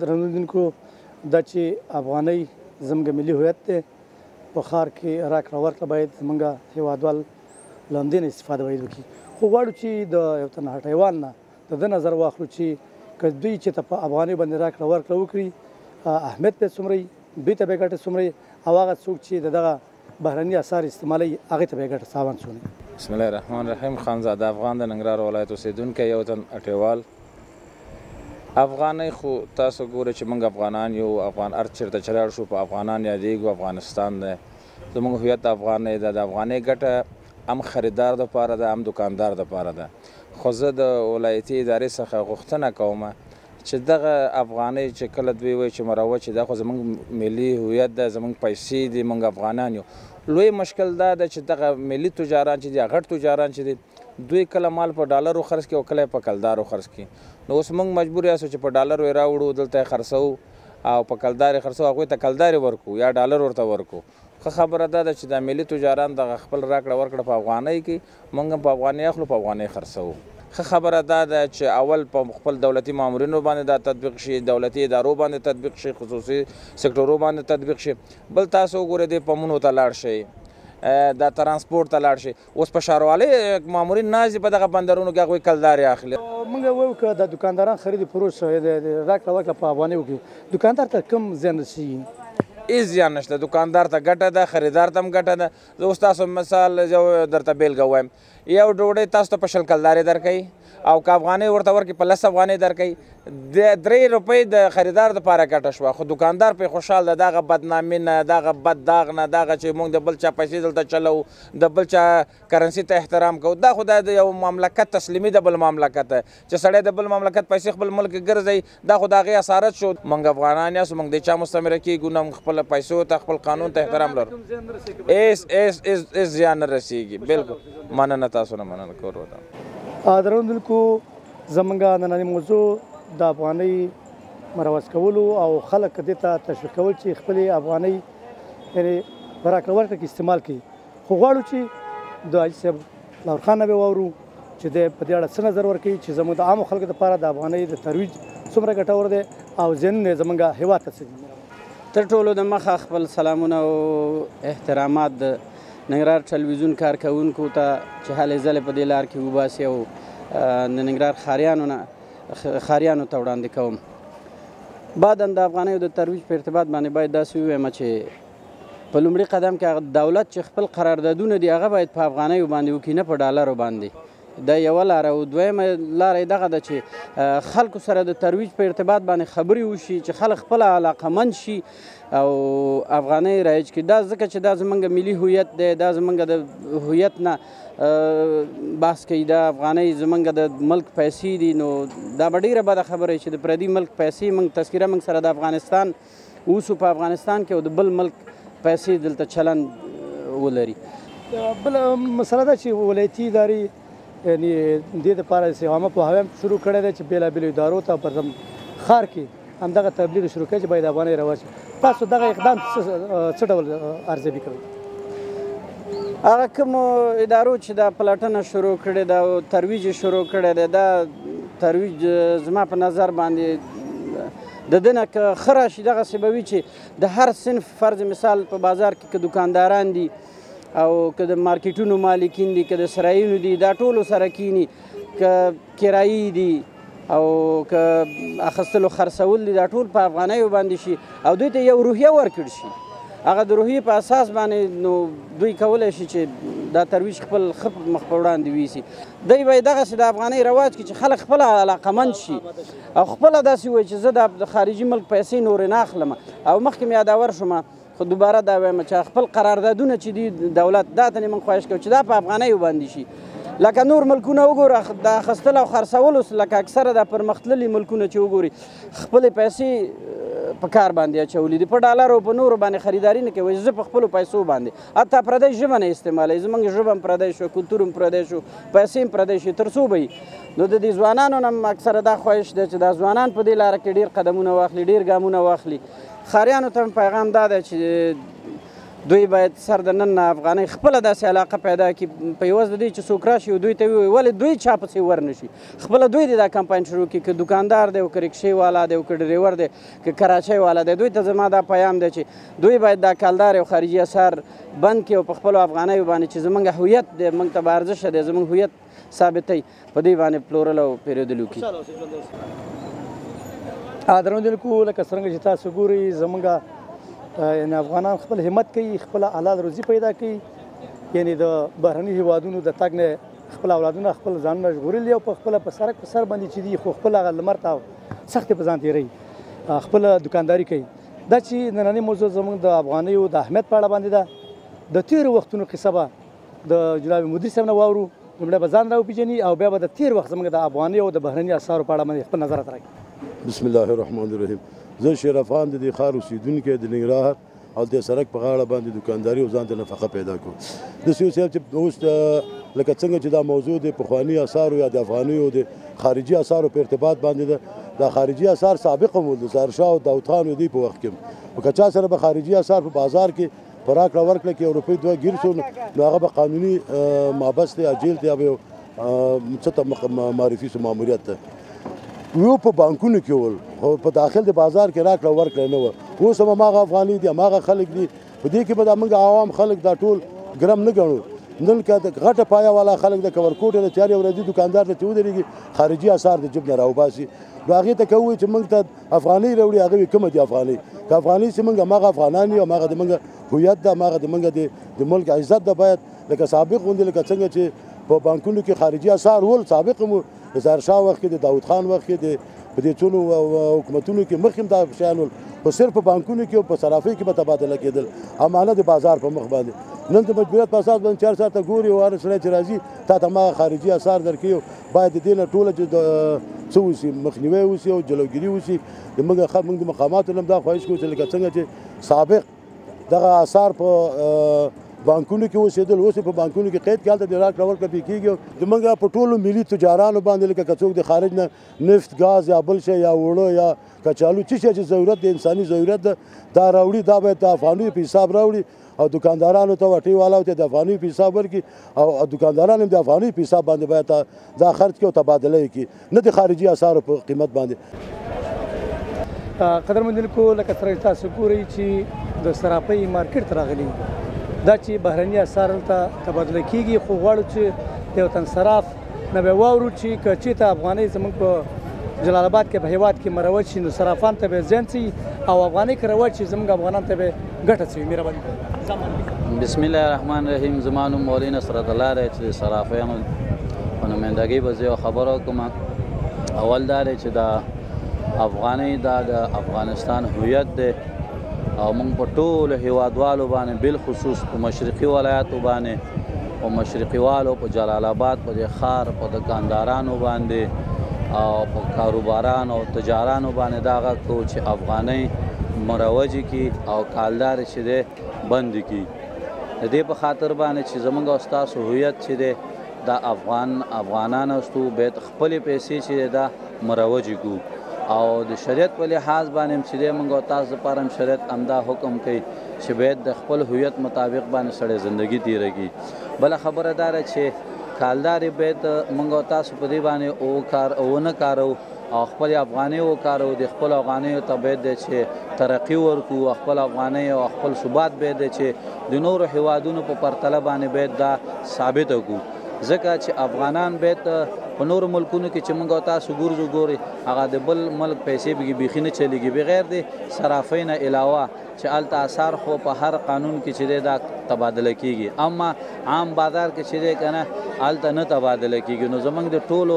درنو لیدونکو دا چې افغانۍ زموږ ملي هویت دی په ښار کې راکړه ورکړه باید زموږ هېوادوال له همدې نه استفاده باید وکړي خو غواړو چې د یو تن هټیوال نه د ده نظر واخلو چې که دوی چې ته په افغانۍ باندې راکړه ورکړه وکړي اهمیت به څومره وي دوی ته به یې ګټه څومره وي او هغه څوک چې د دغه بهرني اثار استعمالوي هغې ته به یې ګټه تاوان څومره بسم الله الرحمن الرحیم خانزاده افغان د ننګرهار ولایت اوسېدونکی یو تن هټیوال افغانۍ خو تاسو ګورئ چې موږ افغانان یو افغان هر چېرته چې لاړ شو په افغانان یادېږو افغانستان دی زموږ هویت د افغانۍ ده د افغانۍ ګټه هم خریدار دپاره ده هم دکاندار دپاره ده خو زه د ولایتي ادارې څخه غوښتنه کوم چې دغه افغانۍ چې کله دوی وایي چې مروجې دا خو زموږ ملي هویت ده زموږ پیسې دي موږ افغانان یو لوی مشکل دا ده چې دغه ملي تجاران چې دي غټ تجاران چې دي دوی کله مال په ډالرو خرڅ کړي او کله په کلدارو خرڅ کړي نو اوس موږ مجبور یاستو چې په ډالرو یې راوړو دلته یې خرڅوو او په کلدار یې خرڅوو هغوی ته کلدار یې ورکړو یا ډالر ورته ورکړو ښه خبره دا ده چې دا ملي تجاران دغه خپل راکړه ورکړه په افغانۍ کې موږ هم په افغانۍ اخلو په افغانۍ خرڅوو ښه خبره دا ده چې اول په خپل دولتي مامورینو باندې دا تطبیق شي دولتي ادارو باندې تطبیق شي خصوصي سکتورو باندې تطبیق شي بل تاسو وګورئ دې پمونو ته لاړ شئ دا ترانسپورټ ته لاړ شي اوس په ښاروالۍ مامورین ناست دي په دغه بندرونو کې هغوی کلدارې اخلي موږ وایو که د دکانداران خرید فروش راکړه ورکړه په افغانۍ وکړي دوکاندار ته کوم زیان رسېږي هېڅ زیان نشته دوکاندار ته ګټه ده خریدار ته هم ګټه ده زه اوس تاسو مثال یو درته بېلګه وایم یو ډوډۍ تاسو ته په 20 کلدارې درکوي او که افغانۍ ورته ورکړي په 10 افغانۍ درکوي د 3 روپۍ د خریدار دپاره ګټه شوه خو دوکاندار پرې خوشحال ده دغه بدنامي نه دغه بد داغ نه دغه چې موږ د بل چا پیسې دلته چلو د بل چا کرنسي ته احترام کوو دا خو د یو مملکت تسلیمي د بل مملکت چې سړی د بل مملکت پیسې خپل ملک کې ګرځوي دا خو د هغې اسارت شو موږ افغانان یاستو موږ د چا مستمره کېږو نه خپل پیسو ته خپل قانون ته احترام لرو هېڅ زیان نه رسېږي بلکل مننه تاسو نه مننه کور ودان درنو لیدونکو زموږ نننۍ موضوع د افغانۍ مروج کولو او خلک دې ته تشویق کول چې خپلې افغانۍ یعنې په راکړه ورکړه کې استعمال کړي خو غواړو چې د حاجي صاحب لاهور خان نه به واورو چې دی په دې اړه څه نظر ورکوي چې زموږ د عامو خلکو دپاره د افغانۍ د ترویج څومره ګټور دی او زیانونه یې زموږ هېواد ته څه دي تر ټولو د مخه خپل سلامونه او احترامات د ننګرهار ټلویزیون کارکوونکو ته چې هلې ځلې په دې لار کې وباسي او د ننګرهار ښاریانو ته وړاندې کوم بعدا د افغانیو د ترویج په ارتباط باندې باید داسې ووایم چې په لومړي قدم کې هغه دولت چې خپل قراردادونه دي هغه باید په افغانیو باندې وکړي نه په ډالرو باندې دا یوه لاره او دویمه لاره یې دغه ده چې خلکو سره د ترویج په ارتباط باندې خبرې وشي چې خلک خپله علاقمند شي او افغانۍ رایج کړي دا ځکه چې دا زموږ ملي هویت دی دا زموږ د هویت نه بحث کوي دا افغانۍ زموږ د ملک پیسې دي نو دا به ډېره بده خبره چې د پردي ملک پیسې موږ تذکره موږ سره د افغانستان اوسو په افغانستان کې او د بل ملک پیسې دلته چلن ولري بله مسله ده چې ولایتي ادارې یعنې دې دپاره چې عامه پوهاوی هم شروع کړی دی چې بېلابېلو ادارو ته پر ښار کې همدغه تبلیغ شروع کړی چې باید افغانۍ رواج تاسو دغه اقدام څه ډول ارزیابي کوئ هغه کومو ادارو چې دا پلټنه شروع کړې ده او ترویج یې شروع کړی دی دا ترویج زما په نظر باندې د ده نه که ښه راشي دغسې به وي چې د هر صنف فرض مثال په بازار کې که دکانداران دي او که د مارکیټونو مالکین دي که د سرایونو دي دا ټولو سره کینی که کرایي دي او که اخیستلو خرڅول دي دا ټول په افغانیو باندې شي او دوی ته یو روحیه ورکړل شي هغه د روحیې په اساس باندې نو دوی کولی شي چې دا ترویج خپل ښه مخ په وړاندې ویسي دوی باید دغسې د افغانۍ رواج کړي چې خلک خپله علاقمند شي او خپله داسې وایي چې زه د خارجي ملک پیسې نورې نه اخلم او مخکې مې یادور شومه خو دوباره دا وایم چې خپل قراردادونه چې دي دولت دا ته موږ خواهش کوو چې دا په افغانیو باندې شي لکه نور ملکونه وګوره د اخیستل او خرڅولو لکه اکثره د پرمختللي ملکونه چې وګوري خپلې پیسې په کار باندې اچولي دي په ډالرو او په نورو باندې خریداري نه کوي زه په خپلو پیسو باندې حتی پردی ژبه نه استعمالوي زموږ ژبه هم پردی شو کلتور هم پردی شو پیسې هم پردی شي تر څو به وي نو د دې ځوانانو نه هم اکثره دا خواهش دی چې دا ځوانان په دې لاره کې ډېر قدمونه واخلي ډېر ګامونه واخلي ښاریانو ته هم پیغام دا دی چې دوی باید سر د نن نه افغانۍ خپله داسې علاقه پیدا کړي په عوض د دې چې څوک راشي دوی ته ووایي ولې دوی چا پسې ورنشي خپله دوی دې دا کمپاین شروع کړي که دوکاندار دی او که رکشې والا دی او که ډریور دی که کراچۍ والا دی دوی ته زما دا پیام دی چې دوی باید دا کلدار او خارجي اسعار بند کړي او په خپلو افغانیو باندې چې زموږ هویت دی موږ ته به ارزښت دی زموږ هویت ثابتوي په دوی باندې پلورل او پیرودل وکړي درنو لیدونکو لکه څرنګه چې تاسو ګورئ زموږ یعنې افغانان خپل همت کوي خپله حلال روزي پیدا کوي یعنې د بهرني هیوادونو د تګ نه خپل اولادونه خپل ځانونه ژغورلي او په خپله په سړک په سر باندې چې دي خو خپل هغه لمر ته سختې په ځان تېروي خپله دوکانداري کوي دا چې نننۍ موضوع زموږ د افغانیو د اهمیت په اړه باندې ده د تېرو وختونو قصه به د جناب مدیر صاحب نه واورو لومړی به ځان راوپېژني او بیا به د تېر وخت زموږ د افغانیو او د بهرني اسعارو په اړه باندې خپل نظرات راکړي بسم الله الرحمن الرحیم زه شیر افغان د دې ښار اوسېدونکی د ننګرهار او د سړک په غاړه باندې دوکانداري او ځان ته نفقه پیدا کړو داسې یو صاحب چې اوس لکه څنګه چې دا موضوع د پخواني اسعارو یا د افغانیو د خارجي اسعارو په ارتباط باندې ده دا خارجي اسعار سابق هم د ظاهرشاه او داود خان دوی په وخت کې او که چا سره به خارجي اسعار په بازار کې په راکړه ورکړه کې یو روپۍ دوه ګیر شو نو هغه به قانوني محبس ته یا جیل ته یا څه ته معرفي شو ماموریت ته یو په بانکونو کې ول خو په داخل د بازار کې راکړه ورکړه نه وه اوس هم هماغه افغاني دي هماغه خلک دي په دې کې به موږ عوام خلک دا ټول ګرم نه ګڼو نن که غټه پایه والا خلک د کورکوټ د چارې ورځې دوکاندار ته چې ودرېږي خارجي اسعار د جیب نه راوباسي نو هغې ته که ووایي چې موږ ته افغانۍ راوړي هغه وایي کومه دي افغانۍ که افغانۍ چې موږ هماغه افغانان یو هماغه د موږ هویت ده هماغه د موږ د ملک عزت ده باید لکه سابق غوندې لکه څنګه چې په بانکونو کې خارجي اسعار ول سابق هم د ظاهرشاه وخت کې د داود خان وخت کې په دې څونو حکومتونو کې مخکې هم دا شیان ول خو صرف په بانکونو کې او په صرافۍ کې به تبادله کېدل امانه د بازار په مخ باندې نن د مجبوریت په اساس باندې 4 ساعته ګوري او هر سړی چې راځي تا ته هماغه خارجي اسعار درکوي باید د دې نه ټوله چې څه وشي مخنیوی وشي او جلوګیري وشي موږ د مقاماتو نه هم دا خواهش کوو چې لکه څنګه چې سابق دغه اسعار په بانکونو کې اوسېدل اوس په بانکونو کې قید کې هلته د راکړه ورکړه پې کېږي زموږ په ټولو ملي تجارانو باندې لکه که څوک د خارج نه نفت ګاز یا بل شی یا اوړه یا کچالو څه شی چې ضرورت د انساني ضرورت ده دا راوړي دا باید د افغانیو په حساب راوړي او دکاندارانو ته وټۍ والاو ته د افغانیو په حساب ورکړي او دکانداران هم د افغانیو په حساب باندې باید دا خرڅ کړي او تبادله یې کړي نه د خارجي اسعارو په قیمت باندې قدرمن لیدونکو لکه څرنګه تاسو ګورئ چې د صرافۍ مارکیټ ته راغلي دا چې بهرني اسعار هلته تبادله کېږي خو غواړو چې د یو تن صراف نه به واورو چې که چېرته افغانۍ زموږ په جلال آباد کې په هېواد کې مروج شي نو صرافان ته به زیان څه او افغانۍ که رواج شي زموږ افغانان ته به ګټه څه وي مهرباني بسم الله الرحمن الرحیم زما نوم مولوي نصرت الله دی چې د صرافیانو په نمایندګۍ به زه یو خبره وکړم اول دا دی چې دا افغانۍ دا د افغانستان هویت دی او موږ په ټولو هیوادوالو باندې بالخصوص په مشرقي ولایاتو باندې او مشرقي والو په جلال آباد په دې ښار په دکاندارانو باندې او په کاروبارانو او تجارانو باندې دا غږ کوو چې افغانۍ مروجې کړي او کالدار چې دی بند کړي د دې په خاطر باندې چې زموږ او ستاسو هویت چې دی دا افغانان اوستو باید خپلې پیسې چې دی دا مروجې کړو او د شریعت په لحاظ باندې چې دی موږ او تاسو دپاره هم شریعت همدا حکم کوي چې باید د خپل هویت مطابق باندې سړی زندګي تېره کړي بله خبره دا ده چې کالدارې باید موږ او تاسو په دې باندې ونه کارو او خپل افغانۍ وکارو د خپل افغانیو ته باید دی چې ترقي ورکړو خپل افغانۍ او خپل ثبات باید دی چې د نورو هیوادونو په پرتله باندې باید دا ثابته کړو ځکه چې افغانان باید په نورو ملکونو کې چې موږ او تاسو ګوري هغه د بل ملک پیسې بیخي نه چلیږي بغیر د صرافۍ نه علاوه چې هلته اثار خو په هر قانون کې چې دی دا تبادله کېږي اما عام بازار کې چې دی که نه هلته نه تبادله کېږي نو زموږ د ټولو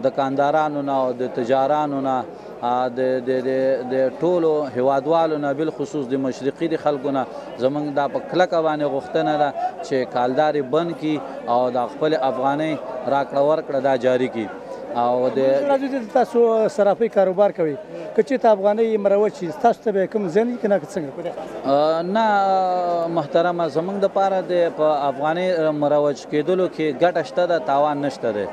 دکاندارانو نه او د تجارانو نه د ټولو هیوادوالو نه بالخصوص د مشرقي د خلکو نه زموږ دا په کلکه باندې غوښتنه ده چې کالدارې بند کړي او د خپل افغانۍ راکړه ورکړه دا جاري کړي او د تاسو صرافۍ کاروبار کوئ که چېرته افغانۍ مروج شي تاسو ته به کوم زیان وي که نه څنګه نه محترمه زموږ دپاره د په افغانۍ مروج کېدلو کې ګټه شته ده تاوان نشته دی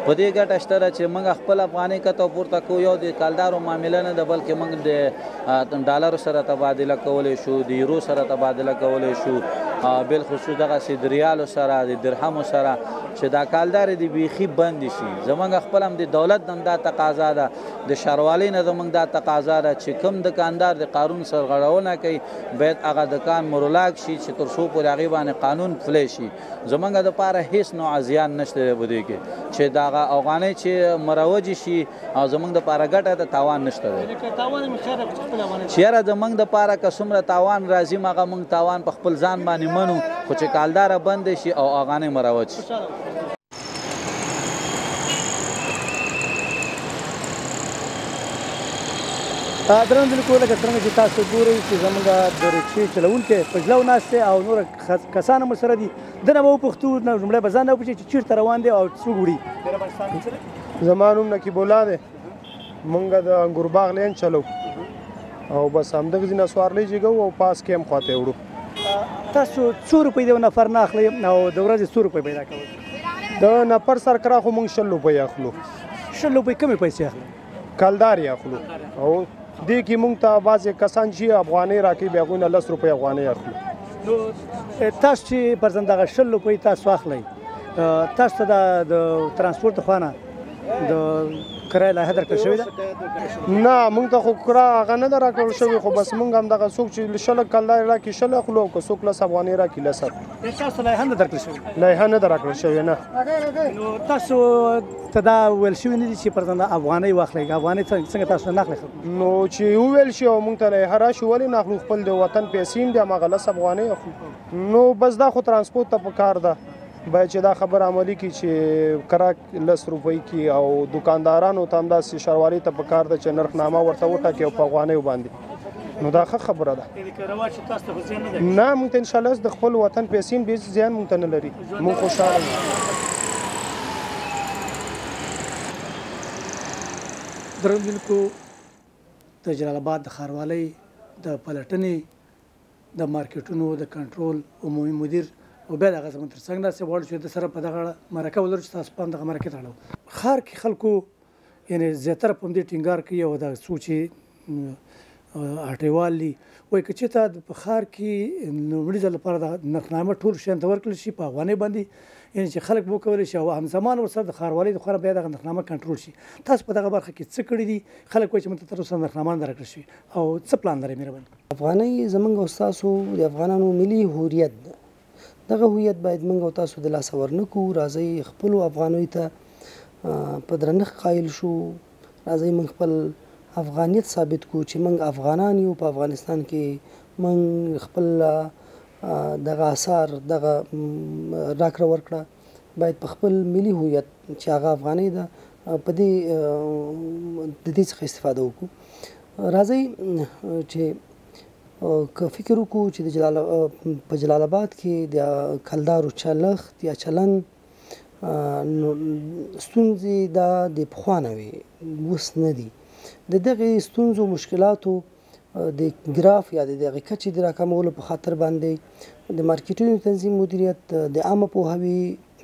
په دې ګټه شته ده چې موږ خپل افغانۍ کته پورته کوو. یو د کالدارو معامله نه ده بلکې موږ د ډالرو سره تبادله کولی شو، د یورو سره تبادله کولی شو، بالخصوص دغسې د ریالو سره د درهمو سره چې دا کالدارې دي بیخي بندې شي. زموږ خپل هم د دولت هم دا تقاضا ده، د ښاروالۍ نه زموږ دا تقاضا ده چې کوم دکاندار د قانون سرغړونه کوي باید هغه دکان مرولاک شي چې تر څو پورې هغې باندې قانون پلی شي. زموږ دپاره هېڅ نوع زیان نشته دی په دې کې چې دغه افغانۍ چې مروجې شي او زموږ دپاره ګټه ده، تاوان نشته دی. چې یاره زموږ دپاره که څومره تاوان راځي هغه موږ تاوان په خپل ځان باندې منو، خو چې کالداره بندې شي او افغانۍ مروج شي. درنو لیدونکو، لکه څرنګه چې تاسو ګورئ چې زموږ د رکشې چلوونکی په ژلو ناست دی او نور کسان هم ورسره دي. ده نه به وپوښتو، لومړی به ځان نه وپوښتي چې چېرته روان دی او څوک وړي. زما نوم نقیب الله دی. مونږ د انګور باغ لین چلو او بس همدغه ځینې سوارلۍ جګو او پاس کیم خواته یې وړو. تاسو څو روپۍ د یو نفر نه اخلئ او د ورځې څو روپۍ پیدا کوئ؟ د نفر سر کرا خو مونږ 60 روپۍ اخلو. 60 روپۍ کومې پیسې اخلئ؟ کالدار یې اخلو او دې کې مونږ ته بعضې کسان چې افغانۍ راکوي بیا هغوی نه 10 روپۍ افغانۍ اخلو. نو تاسو چې فرضاً دغه 60 روپۍ تاسو اخلئ، تاسو ته د ترانسپورټ د خوا نه د کرایه لایحه درکړل شوې ده؟ نه، مونږ ته خو کرایه هغه نه ده راکړل شوې، خو بس مونږ همدغه څوک چې 60 کالدار راکړي 60 اخلو او که څوک 10 افغانۍ راکړي 10 اخلو. تاسو ته لایحه نه درکړل شوې؟ لایحه نه ده راکړل شوې. نه. نو تاسو ته دا ویل شوي نه دي چې فرضاً افغانۍ واخلئ؟ افغانۍ څنګه تاسو نه اخلئ؟ نو چې وویل شي او مونږ ته لایحه راشي ولې نه اخلو؟ خپل د وطن پیسې هم دي هماغه 10 افغانۍ اخلو. نو بس دا خو ترانسپورټ ته پکار ده، باید چې دا خبر عملي کړي چې کراک 10 روپۍ کې او دکاندارانو ته همداسې ښاروالۍ ته پکار ده چې نرخنامه ورته وټاکي او په افغانیو باندې. نو دا ښه خبره ده. نه، مونږ ته انشاءالله د خپل وطن پیسې هم بېڅ زیان مونږ ته نه لري، مونږ خوشحاله یو. درنو لیدونکو، د جلال آباد د ښاروالۍ د پلټنې د مارکیټونو د کنټرول عمومي مدیر او بیا د هغه زموږ تر څنګ ناست غواړو چې د سره په دغه مرکه ولرو چې تاسو په همدغه مرکې ته اړوو. ښار کې خلکو یعنې زیاتره په همدې ټینګار کوي او دا څوک چې هټیوال دي وایي که چېرته په ښار کې لومړي ځل لپاره د نرخنامه ټول شیانو ته ورکړل شي په افغانۍ باندې، یعنې چې خلک به وکولی شي او همزمان ورسره د ښاروالۍ د خوا بیا دغه نرخنامه کنټرول شي. تاسو په دغه برخه کې څه کړي دي؟ خلک وایي چې موږ ته تر اوسه نرخنامه نه ده راکړل شوې او څه پلان لرئ؟ مهرباني. افغانۍ زموږ او ستاسو د افغانانو ملي هویت ده. دغه هویت باید موږ او تاسو د لاسه ورنه کړو. راځئ خپلو افغانیو ته په درنښت قایل شو. راځئ موږ خپل افغانیت ثابت کړو چې موږ افغانان یو. په افغانستان کې موږ خپل دغه اثار دغه راکړه ورکړه باید په خپل ملي هویت چې هغه افغانۍ ده په دې د دې څخه استفاده وکړو. راځئ چې که فکر وکړو چې په جلال آباد کې د کلدارو چلښت یا چلن ستونزې دا د پخوا نه وې، اوس نه دي. د دغې ستونزو مشکلاتو د ګراف یا د دغې کچې د راکمولو په خاطر باندې د مارکیټونو تنظیم مدیریت د عامه پوهاوي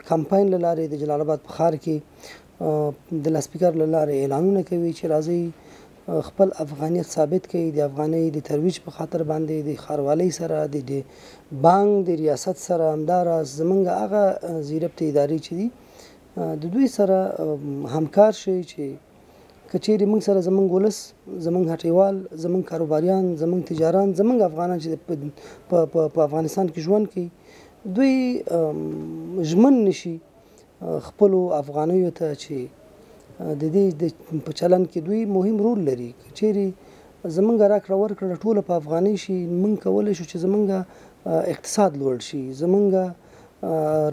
کمپاین له لارې د جلال آباد په ښار کې د لاسپیکر له لارې اعلانونه کوي چې راځئ خپل افغانیت ثابت کړي. د افغانۍ د ترویج په خاطر باندې د ښاروالۍ سره د بانک د ریاست سره همداراز زموږ هغه زیربط ادارې چې دي د دوی سره همکار شي چې که چیرې موږ سره زموږ ولس، زموږ هټیوال، زموږ کاروباریان، زموږ تجاران، زموږ افغانان چې په افغانستان کې ژوند کوي دوی ژمن نشي خپلو افغانیو ته چې د دې په چلن کې دوی مهم رول لري. که چیرې زموږ راکړه ورکړه ټوله په افغانۍ شي موږ کولی شو چې زموږ اقتصاد لوړ شي، زموږ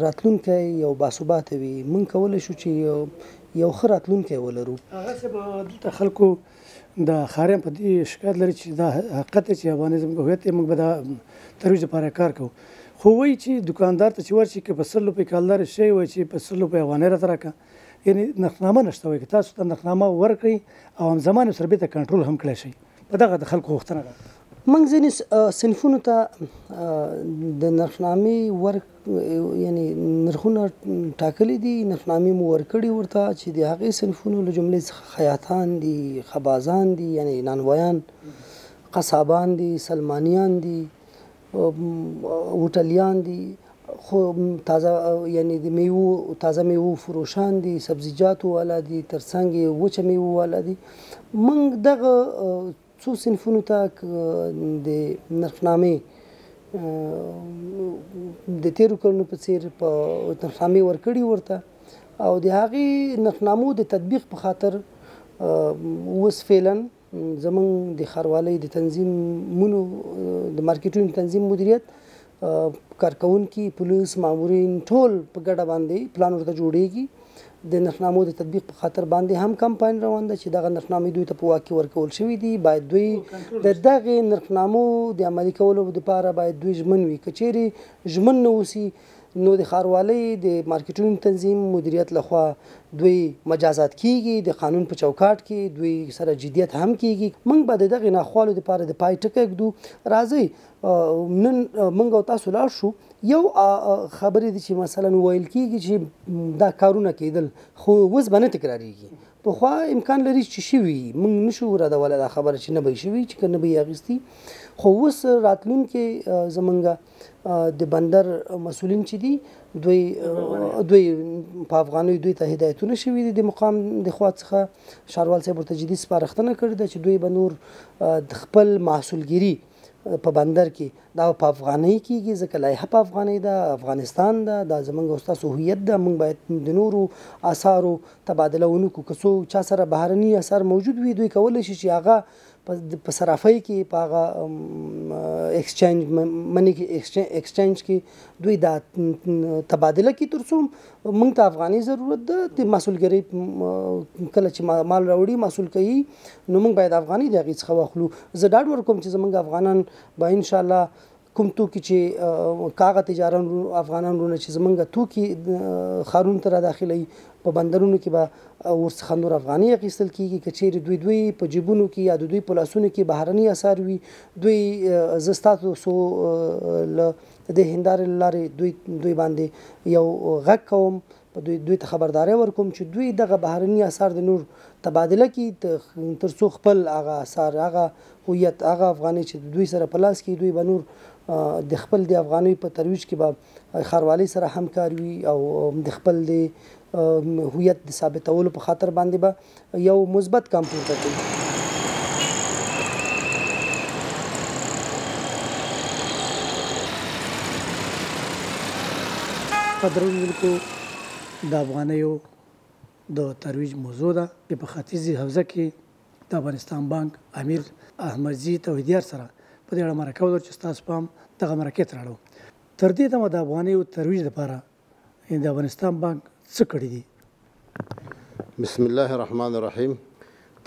راتلونکی یو باثباته وي، موږ کولی شو چې یو ښه راتلونکی ولرو. هغسې به دلته خلکو د ښاریان په دې شکایت لري چې دا حقیقت دی چې افغانۍ زموږ هویت دی، موږ به د ترویج لپاره کار کوو. خو وایي چې دکاندار ته چې ورشي که په 100 روپۍ کالدار شی وایي چې په 100 روپۍ افغانۍ راته راکړه، یعنې نرخنامه نشته. وایي که تاسو ته نرخنامه ورکړئ او همزمان ورسره بېرته کنټرول هم کړی شئ. په دغه د خلکو غوښتنه ده. موږ ځینې صنفونو ته د نرخنامې یعنی نرخونه ټاکلي دي، نرخنامې مو ورکړي ورته چې د هغې صنفونو له جملې څخه خیاطان دي، خبازان دي یعنی نانوایان، قصابان دي، سلمانیان دي، هوټلیان دي، خو تازه یعنی د میوو تازه میوو فروشان دي، سبزیجاتو والا دي، ترڅنګ یې وچه میوو والا دي. موږ دغه څو صنفونو ته د نرخنامې د تیرو کلونو په څیر په نرخنامې ورکړي ورته او د هغې نرخنامو د تطبیق په خاطر اوس فعلا زموږ د ښاروالۍ د تنظیمونو د مارکیټونو تنظیم مدیریت کارکوونکي، پولیس، مامورین ټول په ګډه باندې پلان ورته جوړیږي. د نرخنامو د تطبیق په خاطر باندې هم کمپاین روان ده چې دغه نرخنامې دوی ته په واک کې ورکول شوي دي. باید دوی د دغې نرخنامو د عملي کولو لپاره باید دوی ژمن وي. که چیرې ژمن نه اوسي نو د ښاروالۍ د مارکیټونو تنظیم مدیریت لخوا دوی مجازات کیږي، د قانون په چوکاټ کې دوی سره جدیت هم کیږي. موږ به د دغې ناخوالو لپاره د پای ټکی ږدو. راځئ نن موږ او تاسو لاړ شو، یو خبرې دي چې مثلا ویل کیږي چې دا کارونه کېدل خو اوس به نه تکراریږي. پخوا امکان لري چې شوي، موږ نشو ردولی دا خبره چې نه به یې شوي، چې که نه به یې اخیستي. خو اوس راتلونکي زمونږ د بندر مسؤلین چې دي دوی په افغانیو دوی ته هدایتونه شوي دي د مقام د خوا څخه. ښاروال صاحب ورته جدي سپارښتنه کړې ده چې دوی به نور د خپل محصولګیري په بندر کې دا په افغانۍ کېږي، ځکه لایحه په افغانۍ ده، افغانستان ده، دا زموږ او ستاسو هویت ده. موږ باید د نورو اثارو تبادله ونه کړو. که څوک چا سره بهرني اثار موجود وي دوی کولی شي چې هغه په صرافۍ کې په هغه منی ایکسچینج کې دوی دا تبادله کړي، تر څو موږ ته افغانۍ ضرورت ده. د محصولګرۍ کله چې مال راوړي محصول کوي نو موږ باید افغانۍ د هغې څخه واخلو. زه ډاډ ورکوم چې زموږ افغانان به انشاءالله کوم توکي چې هغه تجاران افغانان وروڼه چې زموږ توکي ښارونو ته را داخلوي په بندرونو کې به ورڅخه نور افغانۍ اخیستل کېږي. که چیرې دوی په جیبونو کې یا د دوی په لاسونو کې بهرني اثار وي، دوی زه ستاسو له دې هندارې له لارې دوی باندې یو غږ کوم، دوی ته خبرداری ورکوم چې دوی دغه بهرني اثار د نور تبادله کړي تر څو خپل هغه اثار، هغه هویت، هغه افغانۍ چې دوی سره په لاس کې دوی به نور د خپل د افغانۍ په ترویج کې به ښاروالۍ سره همکار وي او د خپل د هویت د ثابتولو په خاطر باندې به یو مثبت ګام پورته کوي. قدرمنونکو، د افغانیو د ترویج موضوع ده چې په ختیځې حوزه کې د افغانستان بانک امیر احمدزي توحیدیار سره په دې اړه مرکه وکړه چې ستاسو پام دغه مرکې ته راوړو. تر دې دمه د افغانیو ترویج لپاره د افغانستان بانک څه کړي دي؟ بسم الله الرحمن الرحیم.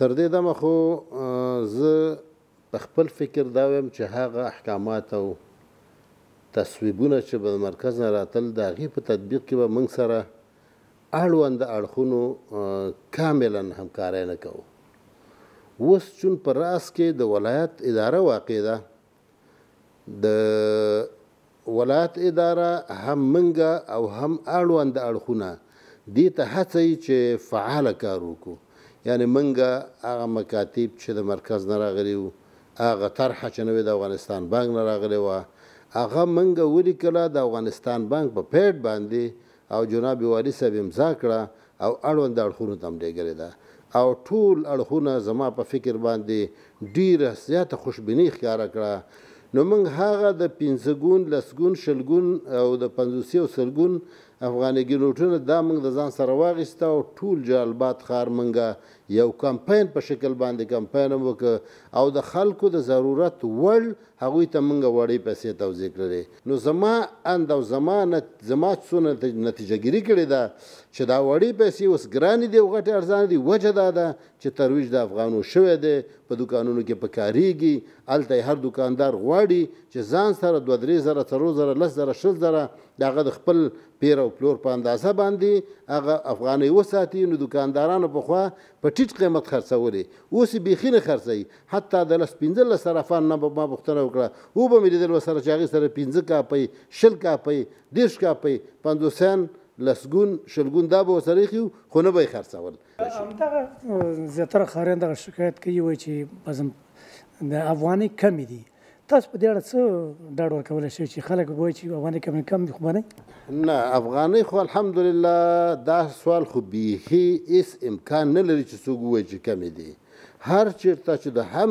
تر دې دمه خو زه په خپل فکر دا وایم چې هغه احکامات او تصویبونه چې به د مرکز نه راتل د هغې په تطبیق کې به موږ سره اړوند اړخونو کاملا همکاری نه کوو. اوس چون په راس کې د ولایت اداره واقع ده، د ولایت اداره هم منګه او هم اړوند اړخونه دې ته هڅوي چې فعاله کار وکړو. یعنې منګه هغه مکاتب چې د مرکز نه راغلي وو، هغه طرحه چې نوې د افغانستان بانک نه راغلې وه، هغه منګه ولیکله د افغانستان بانک په پیډ باندې او جناب والي صاحب امضا کړه او اړوند اړخونو ته هم لیږلې ده. او ټول اړخونه زما په فکر باندې ډیره زیاته خوشبیني ښکاره کړه. نو موږ هغه د 5 ګون، 10 ګون، 20 ګون او د 50 او 100 ګون افغاني نوټونه دا موږ د ځان سره واخیسته او ټول جلالباد ښار موږ یو کمپاین په شکل باندې کمپاین هم وکړه او د خلکو د ضرورت وړ هغوی ته موږ وړې پیسې توزیع کړلې. نو زما اند او زما څو نتیجه ګیري کړې ده چې دا وړې پیسې اوس ګرانې دي او غټې ارزانه دي. وجه دا ده چې ترویج د افغانو شوی دی، په دوکانونو کې پکارېږي. هلته هر دوکاندار غواړي چې ځان سره 2-3 زره، 4 زره، 10 زره، 20 زره د هغه د خپل پیر او او پلور په اندازه باندې هغه افغانۍ وساتي، نو دکاندارانو پخوا په ټیټ قیمت خرڅولې، اوس یې بیخي نه خرڅوي. حتی د 15 صرافان نه به ما پوښتنه وکړه، وبه مې لیدل ورسره چې هغې سره 15 کاپۍ 20 کاپۍ 30 کاپۍ 50 لسګون شلګون دا به ورسره ایښي وو، خو نه به یې خرڅول. همدغه زیاتره ښاریان دغه شکایت کوي، وایي چې بازم د افغانۍ کمې دي. تاسو په دې اړه څه ډاډ ورکولی شئ چې خلک وایي چې افغانۍ کم دي؟ خو به نه، افغانۍ خو الحمدلله دا سوال خو بیخي هېڅ امکان نه لري چې څوک ووایي چې کمې دي. هر چېرته چې د هم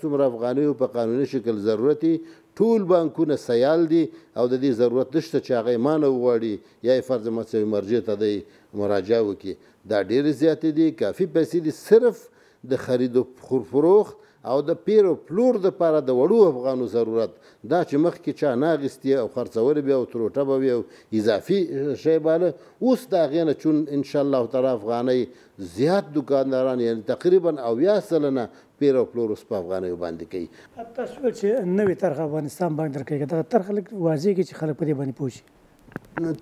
څومره افغانیو په قانوني شکل ضرورت وي، ټول بانکونه سیال دي او د دې ضرورت نشته چې هغه یې مانه وغواړي یا یې فرض مسوي مرجع ته دی مراجعه وکړي. دا ډېرې زیاتې دي، کافي پیسې دي صرف د خرید و فروخت او د پیر او پلور دپاره د وړو افغانو ضرورت. دا چې مخکې چا نه اخیستې او خرڅولې بیا او تروټه به وي او اضافي شی باله، اوس د هغې نه چون انشاءالله تعالی افغانۍ زیات دکانداران یعنې تقریبا 80% پیر او پلور اوس په افغانیو باندې کوي. تاسو ویل چې نوې طرحه افغانستان بانک درکوي، دغه طرحه لږ واضح کړئ چې خلک په دې باندې پوه شي.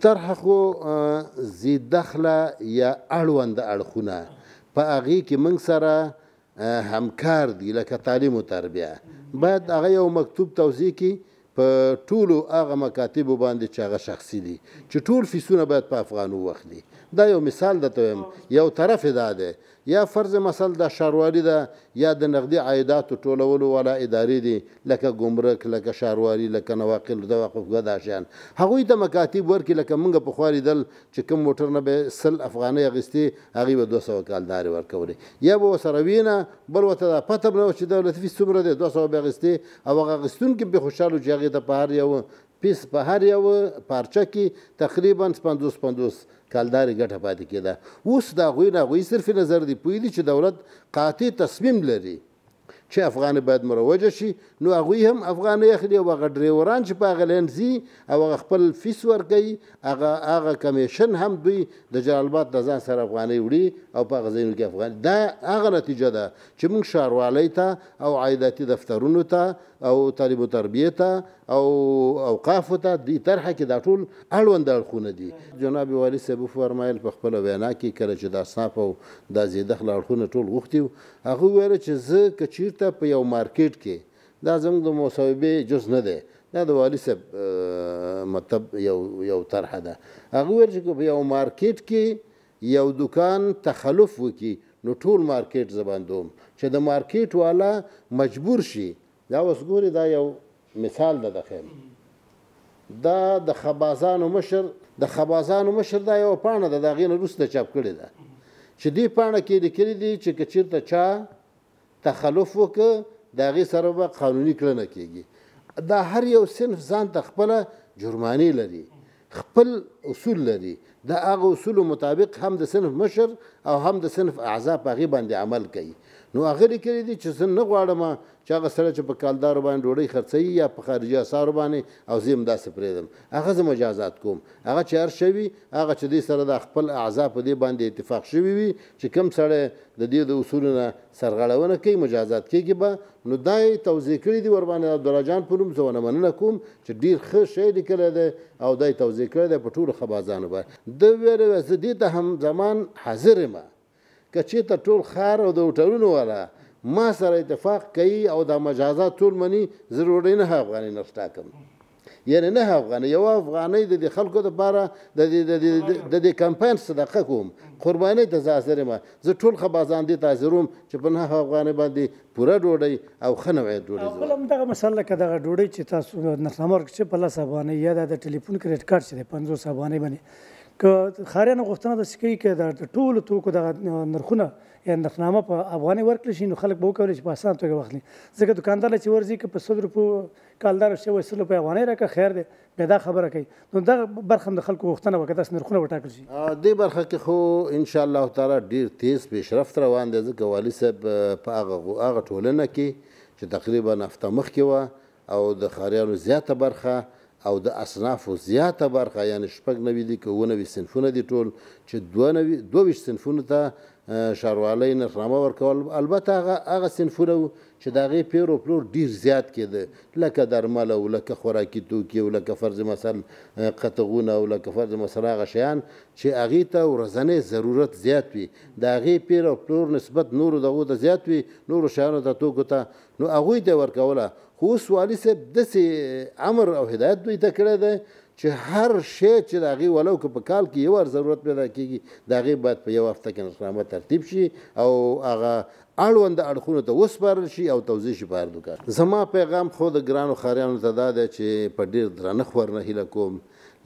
طرحه خو ذي دخله یا اړونده اړخونه په هغې کې موږ سره همکار دي، لکه تعلیم و تربیه باید هغه یو مکتوب توضیح کړي په ټولو هغه مکاتبو باندې چې هغه شخصي دي، چې ټول فیسونه باید په افغانو واخلي. دا یو مثال درته وایم، یو طرف یې دا دی، یا فرض مثل د ښاروالي ده یا د نقدي عایداتو ټولولو والا ادارې دي، لکه ګمرک، لکه ښاروالي، لکه نواقل توقفګاه، دا شیان هغوی ته مکاتب ورکړي. لکه موږ پخوا لیدل چې کوم موټر نه به 100 افغانۍ اخیستې، هغوی به 200 کالدارې ورکولې، یا به ورسره وینه بل ورته دا پته به نه وه چې دولتي فیس څومره دی، 200 به اخیستې، او هغه اخیستونکي به خوشحال و چې هغې ته په هر یو پیس په هر یو پارچه کې تقریبا 50 کالدارې ګټه پاتې کېده. اوس د هغوی نه هغوی صرف نظر دی پوه دي چې دولت قاطع تصمیم لري چې افغانۍ باید مروجه شي، نو هغوی هم افغانۍ اخلي او هغه ډریوران چې په هغه لین ځي او هغه خپل فیس ورکوي، هغه کمیشن هم دوی د جلال آباد د ځان سره افغانۍ وړي او په هغه ځایونو کې افغانۍ. دا هغه نتیجه ده چې موږ ښاروالۍ ته او عایداتي دفترونو ته او تعلیم و تربیې ته او اوقافو ته دې طرحه کې دا ټول اړوند اړخونه دي. جناب والي صاحب وفرمایل په خپله وینا کې کله چې دا اصناف او دا ذیدخله اړخونه ټول غوښتي وو، هغوی ویل چې زه که چېرته په یو مارکیټ کې، دا زموږ د مصوبې جز نه دی، دا د والي صاحب مطلب یو طرحه ده. هغوی ویل چې په یو مارکیټ کې یو دکان تخلف وکړي، نو ټول مارکیټ زه بندوم، چې د مارکیټ والا مجبور شي. دا اوس ګورې دا یو مثال ده. د خیر دا د خبازانو مشر دا یو پاڼه ده، د هغې نه وروسته چاپ کړې ده، چې دې پاڼه کې لیکلي دي چې که چېرته چا تخلف وکړه د هغې سره به قانوني کړنه کېږي. دا هر یو صنف ځان ته خپله جرمانې لري، خپل اصول لري. د هغه اصولو مطابق هم د صنف مشر او هم د صنف اعضا په هغې باندې عمل کوي. نو هغه لیکلي دي چې زه نه غواړم چې هغه سړی چې په کالدارو باندې ډوډۍ خرڅوي یا په خارجي اسعارو باندې او زه یې همداسې پرېږدم، هغه زه مجازات کوم. هغه چې هر شوي هغه چې دوی سره د خپل اعضا په دې باندې اتفاق شوي وي چې کوم سړی د دې د اصولو نه سرغړونه کوي مجازات کېږي به. نو دا یې توضیح کړي دي ورباندې عبدالله جان په نوم. زه ونه مننه کوم چې ډېر ښه شی لیکلی دی او دا یې توضیح کړی دی په ټولو خبازانو باندې. ده ویلی زه دې ته هم زمان حاضر یم که چېرته ټول ښار او د هوټلونو والا ما سره اتفاق کوي او دا مجازات ټول مني، زه ډوډۍ 9 افغانۍ نرخ ټاکم، یعنې 9 افغانۍ، 1 افغانۍ د دې خلکو دپاره د دې کمپاین صدقه کوم، قربانۍ ته زه حاضر یم. زه ټول خبازان دې ته حاضروم چې په 9 افغانۍ باندې پوره ډوډۍ او ښه نوعیت ډوډۍ. بل همدغه مسله که دغه ډوډۍ چې تاسو نرخنامه ورکړئ چې په 10 افغانۍ یا د ټلیفون کریډټ کارت چې دی 50 افغانۍ باندې، که ښاریانو غوښتنه داسې کوي که د ټولو توکو دغه نرخونه یا نرخنامه په افغانۍ ورکړل شي، نو خلک به وکولی چې په اسانه توګه واخلي. ځکه دوکاندار چې ورځي که په 100 روپو کالدار شوی 100 روپۍ افغانۍ راکړه، خیر دی، بیا دا خبره کوي. نو دغه برخه هم د خلکو غوښتنه وکړه داسې نرخونه وټاکل شي. دې برخه کې خو انشاءالله تعالی ډېر تیز پیشرفت روان دی، ځکه والي صاحب په هغه ټولنه کې چې تقریبا هفته مخکې وه او د ښاریانو زیاته برخه او د اصنافو زیاته برخه، یعنې 96 دي که 99 صنفونه دي ټول، چې 22 صنفونو ته ښاروالۍ نرخنامه ورکول. البته هغه صنفونه وو چې د هغې پیر او پلور ډېر زیات کېده، لکه درمل او لکه خوراکي توکي او لکه فرض مثل قطغونه او لکه فرض مثل هغه شیان چې هغې ته ورځنی ضرورت زیات وي، د هغې پیر او پلور نسبت نورو دغو ته زیات وي، نورو شیانو ته توکو ته، نو هغوی ته یې ورکوله. خو اوس والي صاحب داسې امر او هدایت دوی ته کړی دی چې هر شی چې د هغې ولو که په کال کې یو وار ضرورت پیدا کېږي د هغې باید په یو هفته کې نرخنامه ترتیب شي او هغه اړونده اړخونو ته وسپارل شي او توضیح شي په هر دوکان. زما پیغام خو د ګرانو ښاریانو ته دا دی چې په ډېر درنښت ورنه هیله کوم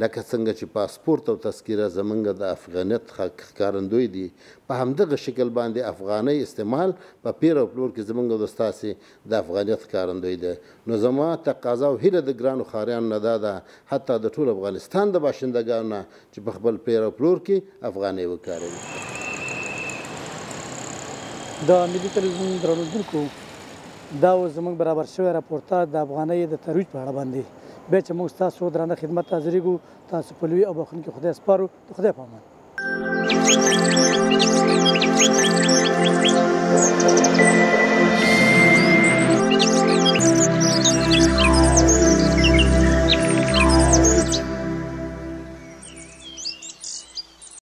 لکه څنګه چې پاسپورت او تذکیره زمونږ د افغانیت ښکارندوی دي، په همدغه شکل باندې افغانۍ استعمال په پیر او پلور کې زمونږ د ستاسې د افغانیت ښکارندوی دی. نو زما تقاضا او هیله د ګرانو ښاریانو نه دا ده حتی د ټول افغانستان د باشندګانو نه چې په خپل پیر او پلور کې افغانۍ وکاروي. د ملي تلویزیون درنو لیدونکو دا اوس زموږ برابر شوی راپورتاژ د افغانۍ د ترویج په اړه باندې بیا چې موږ ستاسو درانه خدمت ته حاضرېږو، تاسو په لوی او بخښونکي خدای سپارو. د خدای په امان.